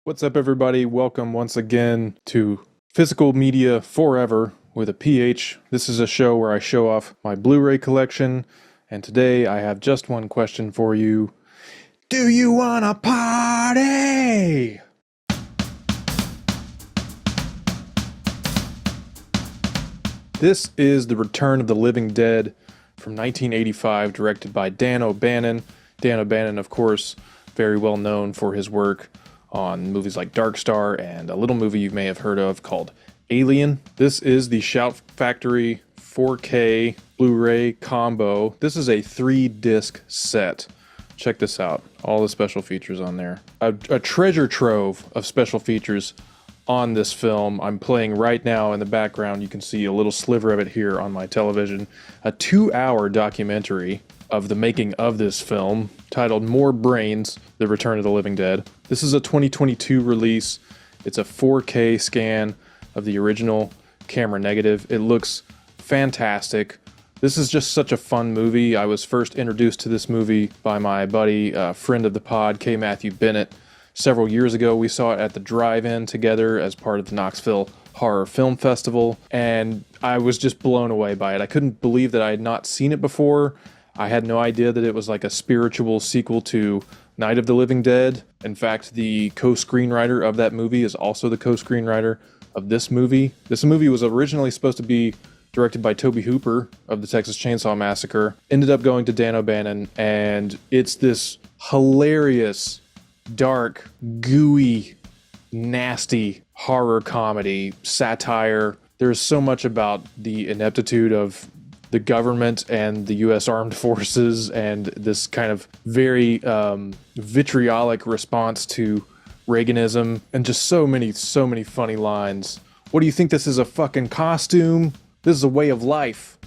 What's up, everybody? Welcome once again to Physical Media Forever with a PH. This is a show where I show off my Blu-ray collection, and today I have just one question for you. Do you wanna party? This is The Return of the Living Dead from 1985, directed by Dan O'Bannon. Dan O'Bannon, of course, very well known for his work on movies like Dark Star and a little movie you may have heard of called Alien. This is the Shout Factory 4K Blu-ray combo. This is a 3-disc set. Check this out. All the special features on there. A treasure trove of special features on this film. I'm playing right now in the background. You can see a little sliver of it here on my television. A 2-hour documentary of the making of this film titled More Brains, The Return of the Living Dead. This is a 2022 release. It's a 4K scan of the original camera negative. It looks fantastic. This is just such a fun movie. I was first introduced to this movie by my buddy, friend of the pod, K. Matthew Bennett. Several years ago, we saw it at the drive-in together as part of the Knoxville Horror Film Festival, and I was just blown away by it. I couldn't believe that I had not seen it before. I had no idea that it was like a spiritual sequel to Night of the Living Dead. In fact, the co-screenwriter of that movie is also the co-screenwriter of this movie. This movie was originally supposed to be directed by Tobe Hooper of the Texas Chainsaw Massacre. Ended up going to Dan O'Bannon, and it's this hilarious, dark, gooey, nasty horror comedy, satire. There's so much about the ineptitude of the government and the U.S. Armed Forces and this kind of very vitriolic response to Reaganism, and just so many funny lines. What do you think this is, a fucking costume? This is a way of life.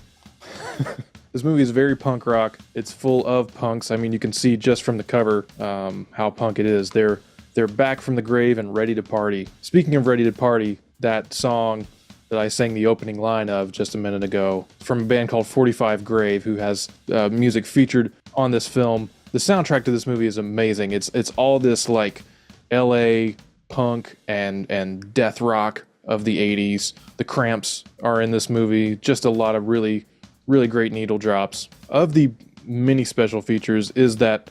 This movie is very punk rock. It's full of punks. I mean, you can see just from the cover how punk it is. They're back from the grave and ready to party. Speaking of ready to party, that song that I sang the opening line of just a minute ago from a band called 45 Grave, who has music featured on this film. The soundtrack to this movie is amazing. It's all this like LA punk and death rock of the 80s. The Cramps are in this movie. Just a lot of really great needle drops. Of the many special features is that,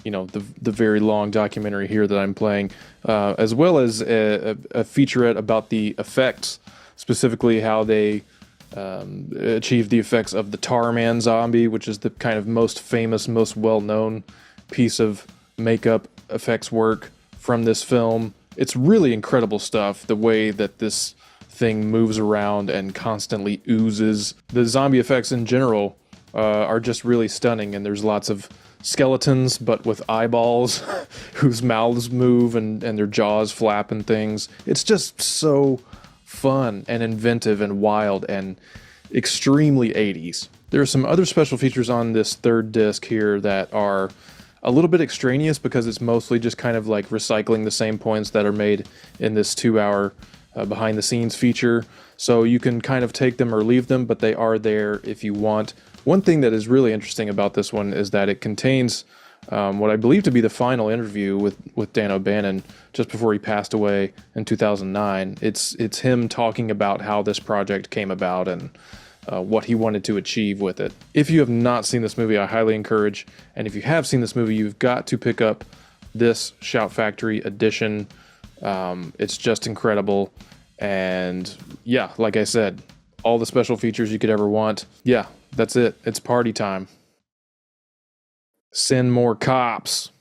you know, the very long documentary here that I'm playing, as well as a featurette about the effects, specifically how they achieved the effects of the Tar Man zombie, which is the kind of most famous, most well-known piece of makeup effects work from this film. It's really incredible stuff, the way that this thing moves around and constantly oozes. The zombie effects in general are just really stunning, and there's lots of skeletons, but with eyeballs, whose mouths move and their jaws flap and things. It's just so fun and inventive and wild and extremely 80s. There are some other special features on this third disc here that are a little bit extraneous because it's mostly just kind of like recycling the same points that are made in this 2-hour behind the scenes feature. So you can kind of take them or leave them, but they are there if you want. One thing that is really interesting about this one is that it contains what I believe to be the final interview with Dan O'Bannon just before he passed away in 2009. It's him talking about how this project came about and what he wanted to achieve with it. If you have not seen this movie, I highly encourage, and if you have seen this movie, you've got to pick up this Shout Factory edition. It's just incredible, and yeah, like I said, all the special features you could ever want. Yeah, that's it. It's party time. Send more cops.